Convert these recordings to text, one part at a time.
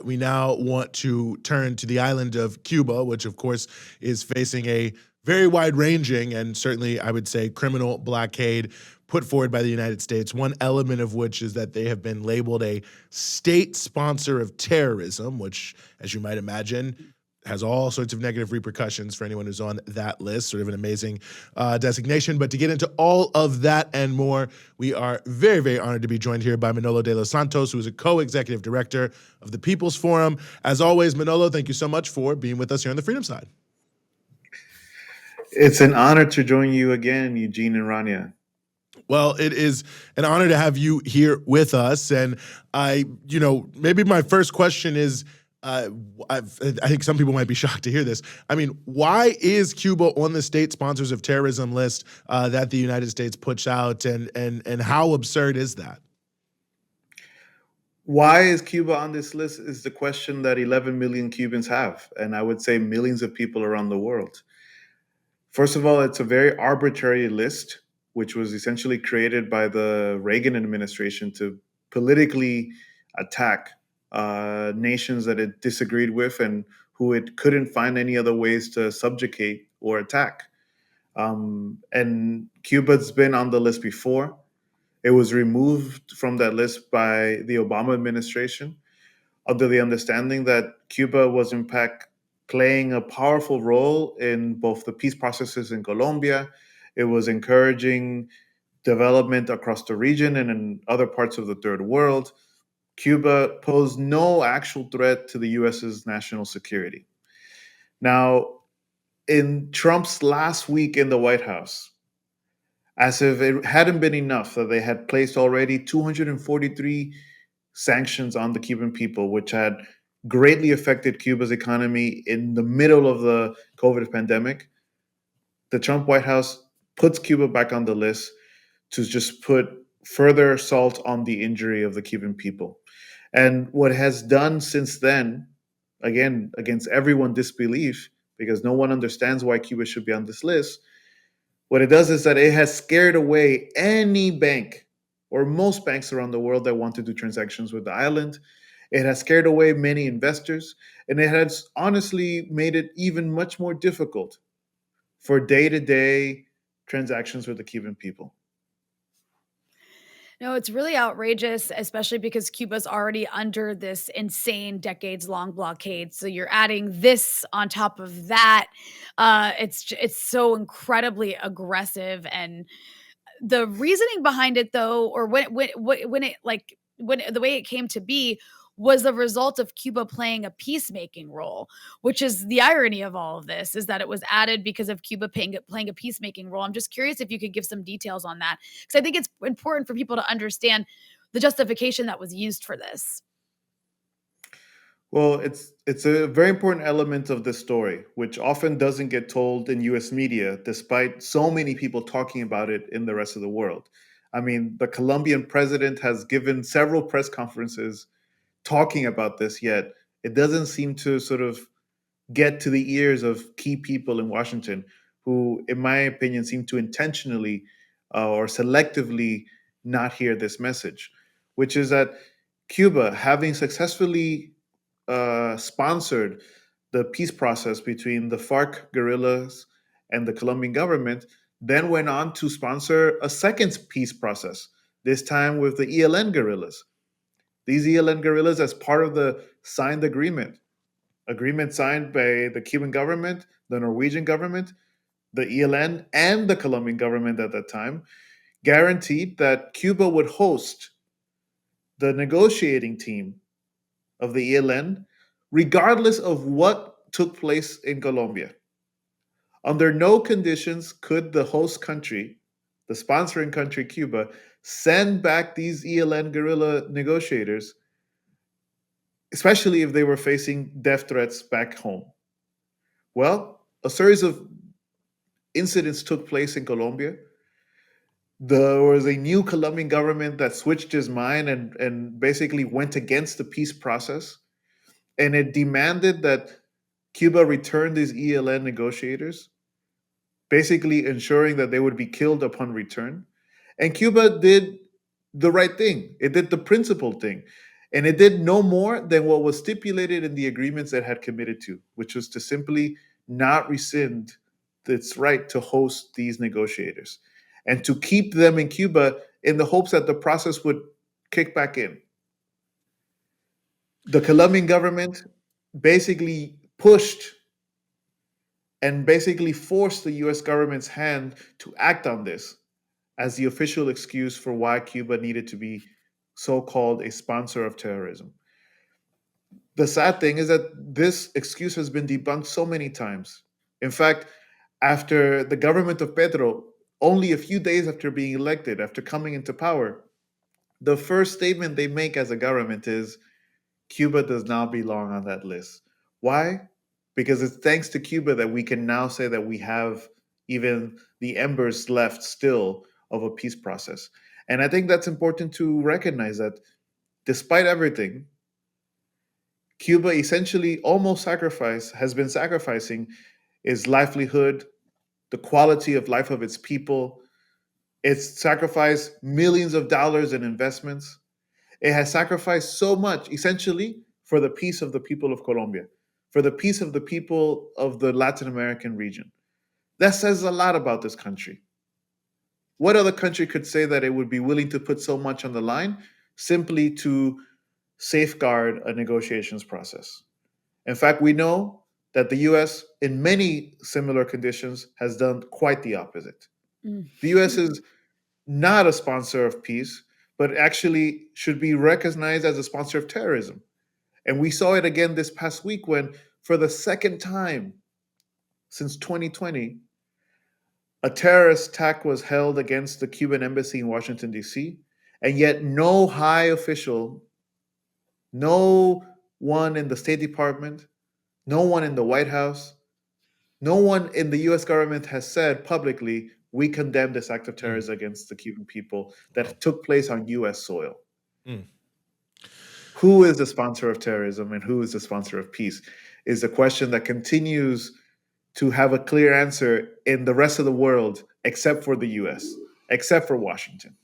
we now want to turn to the island of Cuba, which, of course, is facing a very wide ranging and certainly, I would say, criminal blockade put forward by the United States. One element of which is that they have been labeled a state sponsor of terrorism, which, as you might imagine, has all sorts of negative repercussions for anyone who's on that list. Sort of an amazing designation. But to get into all of that and more, we are very, very honored to be joined here by Manolo de los Santos, who is a co-executive director of the People's Forum. As always, Manolo, thank you so much for being with us here on the Freedom Side. It's an honor to join you again, Eugene and Rania. Well, it is an honor to have you here with us. And maybe my first question is, I think some people might be shocked to hear this. I mean, why is Cuba on the state sponsors of terrorism list that the United States puts out, and how absurd is that? Why is Cuba on this list is the question that 11 million Cubans have, and I would say millions of people around the world. First of all, it's a very arbitrary list, which was essentially created by the Reagan administration to politically attack nations that it disagreed with and who it couldn't find any other ways to subjugate or attack. And Cuba's been on the list before. It was removed from that list by the Obama administration under the understanding that Cuba was, in fact, playing a powerful role in both the peace processes in Colombia. It was encouraging development across the region and in other parts of the third world. Cuba posed no actual threat to the US's national security. Now, in Trump's last week in the White House, as if it hadn't been enough that they had placed already 243 sanctions on the Cuban people, which had greatly affected Cuba's economy in the middle of the COVID pandemic, the Trump White House puts Cuba back on the list to just put further salt on the injury of the Cuban people. And what it has done since then, again, against everyone's disbelief, because no one understands why Cuba should be on this list, what it does is that it has scared away any bank or most banks around the world that want to do transactions with the island. It has scared away many investors, and it has honestly made it even much more difficult for day-to-day transactions with the Cuban people. No, it's really outrageous, especially because Cuba's already under this insane decades-long blockade. So you're adding this on top of that. It's so incredibly aggressive, and the reasoning behind it, though, or when the way it came to be was the result of Cuba playing a peacemaking role, which is the irony of all of this, is that it was added because of Cuba playing a peacemaking role. I'm just curious if you could give some details on that, because I think it's important for people to understand the justification that was used for this. Well, it's a very important element of this story, which often doesn't get told in US media, despite so many people talking about it in the rest of the world. I mean, the Colombian president has given several press conferences talking about this, yet it doesn't seem to sort of get to the ears of key people in Washington who, in my opinion, seem to intentionally or selectively not hear this message, which is that Cuba, having successfully sponsored the peace process between the FARC guerrillas and the Colombian government, then went on to sponsor a second peace process, this time with the ELN guerrillas. These ELN guerrillas, as part of the signed agreement signed by the Cuban government, the Norwegian government, the ELN, and the Colombian government at that time, guaranteed that Cuba would host the negotiating team of the ELN, regardless of what took place in Colombia. Under no conditions could the host country, the sponsoring country, Cuba, send back these ELN guerrilla negotiators, especially if they were facing death threats back home. Well, a series of incidents took place in Colombia. There was a new Colombian government that switched his mind and basically went against the peace process. And it demanded that Cuba return these ELN negotiators, basically ensuring that they would be killed upon return. And Cuba did the right thing. It did the principled thing. And it did no more than what was stipulated in the agreements it had committed to, which was to simply not rescind its right to host these negotiators and to keep them in Cuba in the hopes that the process would kick back in. The Colombian government basically pushed and basically forced the US government's hand to act on this as the official excuse for why Cuba needed to be so called a sponsor of terrorism. The sad thing is that this excuse has been debunked so many times. In fact, after the government of Petro, only a few days after being elected, after coming into power, the first statement they make as a government is Cuba does not belong on that list. Why? Because it's thanks to Cuba that we can now say that we have even the embers left still of a peace process. And I think that's important to recognize that despite everything, Cuba essentially almost has been sacrificing its livelihood, the quality of life of its people. It's sacrificed millions of dollars in investments. It has sacrificed so much, essentially, for the peace of the people of Colombia, for the peace of the people of the Latin American region. That says a lot about this country. What other country could say that it would be willing to put so much on the line simply to safeguard a negotiations process? In fact, we know that the US, in many similar conditions, has done quite the opposite. Mm. The US is not a sponsor of peace, but actually should be recognized as a sponsor of terrorism. And we saw it again this past week when, for the second time since 2020, a terrorist attack was held against the Cuban embassy in Washington, D.C., and yet no high official, no one in the State Department, no one in the White House, no one in the US government has said publicly, we condemn this act of Mm. terrorism against the Cuban people Wow. that took place on US soil. Mm. Who is the sponsor of terrorism and who is the sponsor of peace is a question that continues to have a clear answer in the rest of the world, except for the US, except for Washington.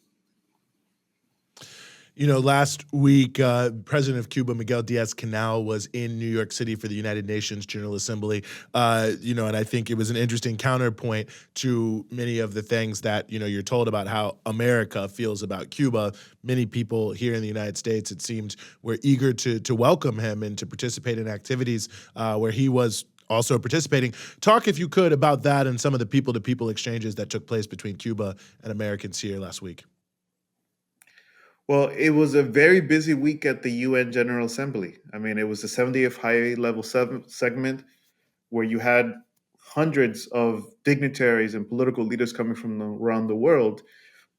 You know, last week, President of Cuba, Miguel Diaz-Canel, was in New York City for the United Nations General Assembly. And I think it was an interesting counterpoint to many of the things that, you're told about how America feels about Cuba. Many people here in the United States, it seemed, were eager to welcome him and to participate in activities where he was also participating. Talk, if you could, about that and some of the people-to-people exchanges that took place between Cuba and Americans here last week. Well, it was a very busy week at the UN General Assembly. I mean, it was the 70th high level segment where you had hundreds of dignitaries and political leaders coming from around the world.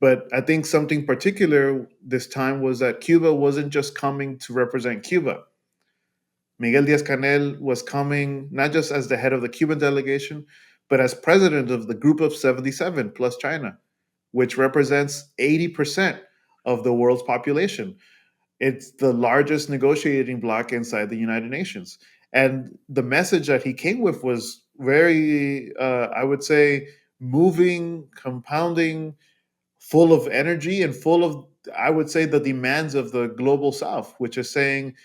But I think something particular this time was that Cuba wasn't just coming to represent Cuba. Miguel Diaz Canel was coming not just as the head of the Cuban delegation, but as president of the Group of 77 plus China, which represents 80% of the world's population. It's the largest negotiating bloc inside the United Nations. And the message that he came with was very, I would say, moving, compounding, full of energy, and full of, I would say, the demands of the global South, which is saying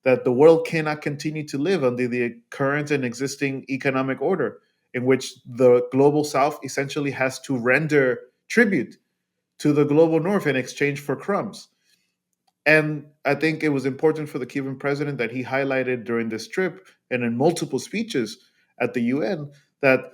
that the world cannot continue to live under the current and existing economic order, in which the global South essentially has to render tribute to the global North in exchange for crumbs. And I think it was important for the Cuban president that he highlighted during this trip and in multiple speeches at the UN that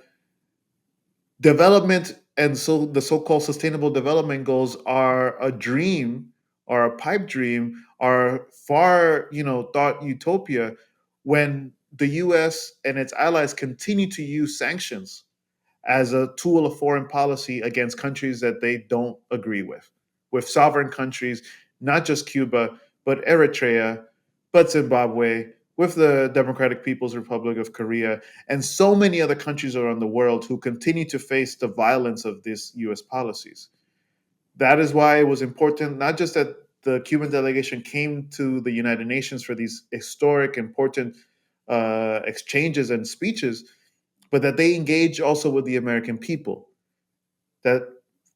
development and so the so-called sustainable development goals are a dream or a pipe dream are far, thought utopia when the US and its allies continue to use sanctions as a tool of foreign policy against countries that they don't agree with sovereign countries, not just Cuba, but Eritrea, but Zimbabwe, with the Democratic People's Republic of Korea, and so many other countries around the world who continue to face the violence of these US policies. That is why it was important, not just that the Cuban delegation came to the United Nations for these historic, important exchanges and speeches, but that they engage also with the American people. That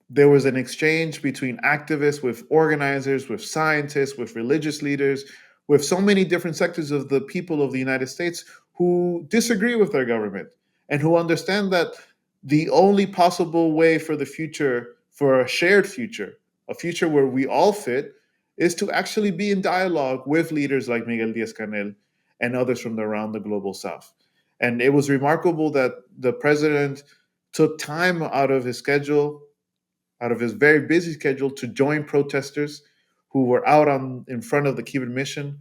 there was an exchange between activists, with organizers, with scientists, with religious leaders, with so many different sectors of the people of the United States who disagree with their government and who understand that the only possible way for the future, for a shared future, a future where we all fit, is to actually be in dialogue with leaders like Miguel Diaz Canel and others from around the global south. And it was remarkable that the president took time out of his schedule, out of his very busy schedule, to join protesters who were out on in front of the Cuban mission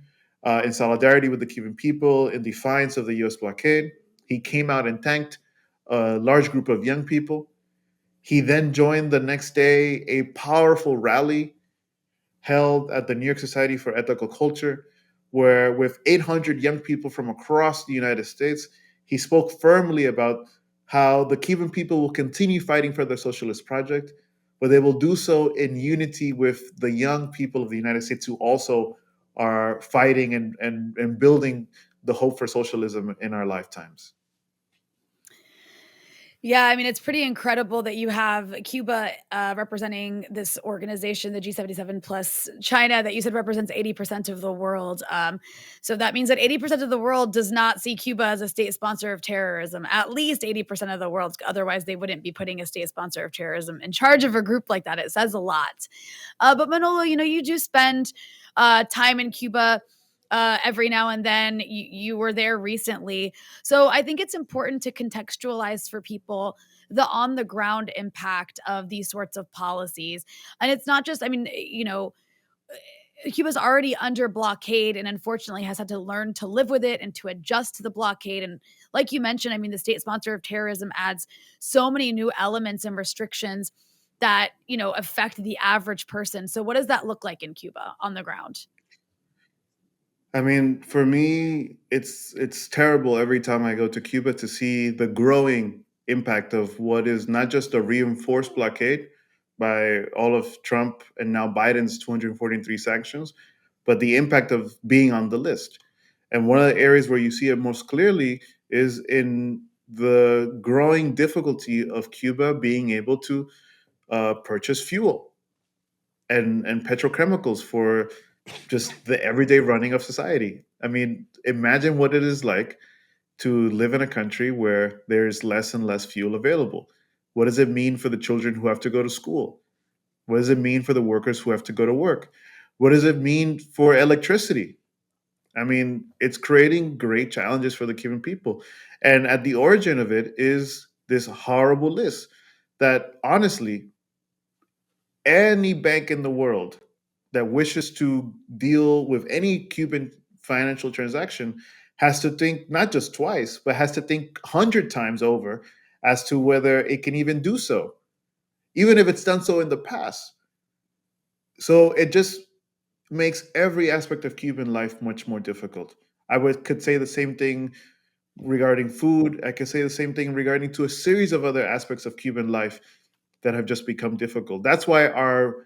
in solidarity with the Cuban people in defiance of the U.S. blockade. He came out and thanked a large group of young people. He then joined the next day a powerful rally held at the New York Society for Ethical Culture, where, with 800 young people from across the United States, he spoke firmly about how the Cuban people will continue fighting for their socialist project, but they will do so in unity with the young people of the United States who also are fighting and building the hope for socialism in our lifetimes. Yeah, I mean, it's pretty incredible that you have Cuba representing this organization, the G77 plus China, that you said represents 80% of the world. So that means that 80% of the world does not see Cuba as a state sponsor of terrorism, at least 80% of the world. Otherwise, they wouldn't be putting a state sponsor of terrorism in charge of a group like that. It says a lot. But Manolo, you do spend time in Cuba every now and then. You were there recently. So I think it's important to contextualize for people the on the ground impact of these sorts of policies. And it's not just, I mean, Cuba's already under blockade and unfortunately has had to learn to live with it and to adjust to the blockade. And like you mentioned, I mean, the state sponsor of terrorism adds so many new elements and restrictions that, affect the average person. So what does that look like in Cuba on the ground? I mean, for me, it's terrible every time I go to Cuba to see the growing impact of what is not just a reinforced blockade by all of Trump and now Biden's 243 sanctions, but the impact of being on the list. And one of the areas where you see it most clearly is in the growing difficulty of Cuba being able to purchase fuel and petrochemicals for just the everyday running of society. I mean, imagine what it is like to live in a country where there's less and less fuel available. What does it mean for the children who have to go to school? What does it mean for the workers who have to go to work? What does it mean for electricity? I mean, it's creating great challenges for the Cuban people. And at the origin of it is this horrible list that honestly any bank in the world that wishes to deal with any Cuban financial transaction has to think not just twice, but has to think 100 times over as to whether it can even do so, even if it's done so in the past. So it just makes every aspect of Cuban life much more difficult. Could say the same thing regarding food. I could say the same thing regarding to a series of other aspects of Cuban life that have just become difficult. That's why our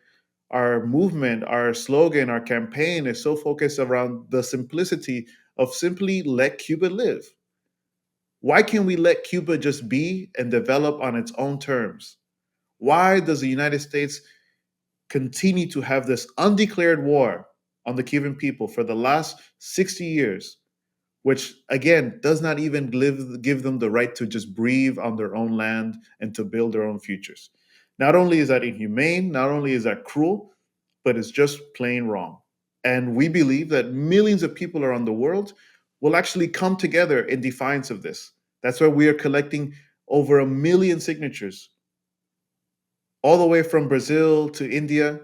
movement, our slogan, our campaign is so focused around the simplicity of simply let Cuba live. Why can't we let Cuba just be and develop on its own terms? Why does the United States continue to have this undeclared war on the Cuban people for the last 60 years, which again does not even give them the right to just breathe on their own land and to build their own futures? Not only is that inhumane, not only is that cruel, but it's just plain wrong. And we believe that millions of people around the world will actually come together in defiance of this. That's why we are collecting over 1 million signatures, all the way from Brazil to India,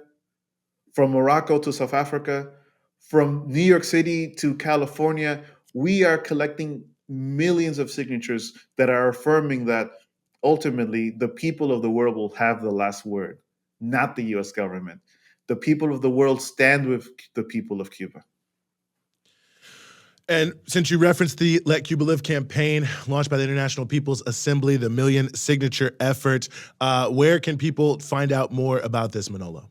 from Morocco to South Africa, from New York City to California. We are collecting millions of signatures that are affirming that ultimately the people of the world will have the last word, not the US government. The people of the world stand with the people of Cuba. And since you referenced the Let Cuba Live campaign launched by the International People's Assembly, the million signature effort, where can people find out more about this, Manolo?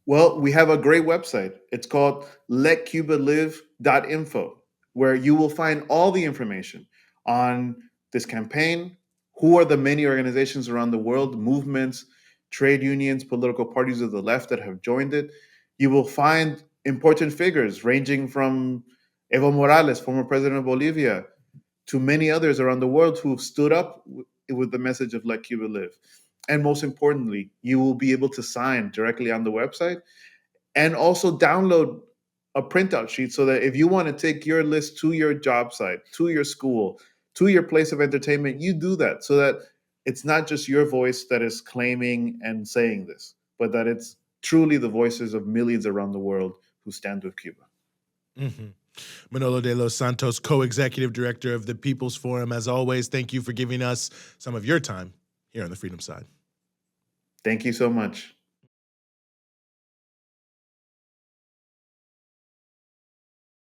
Well, we have a great website. It's called letcubalive.info, where you will find all the information on this campaign, who are the many organizations around the world, movements, trade unions, political parties of the left that have joined it. You will find important figures ranging from Evo Morales, former president of Bolivia, to many others around the world who've stood up with the message of let Cuba live. And most importantly, you will be able to sign directly on the website and also download a printout sheet so that if you want to take your list to your job site, to your school, to your place of entertainment, you do that so that it's not just your voice that is claiming and saying this, but that it's truly the voices of millions around the world who stand with Cuba. Mhm. Manolo de los Santos, co-executive director of the People's Forum. As always, thank you for giving us some of your time here on the Freedom Side. Thank you so much.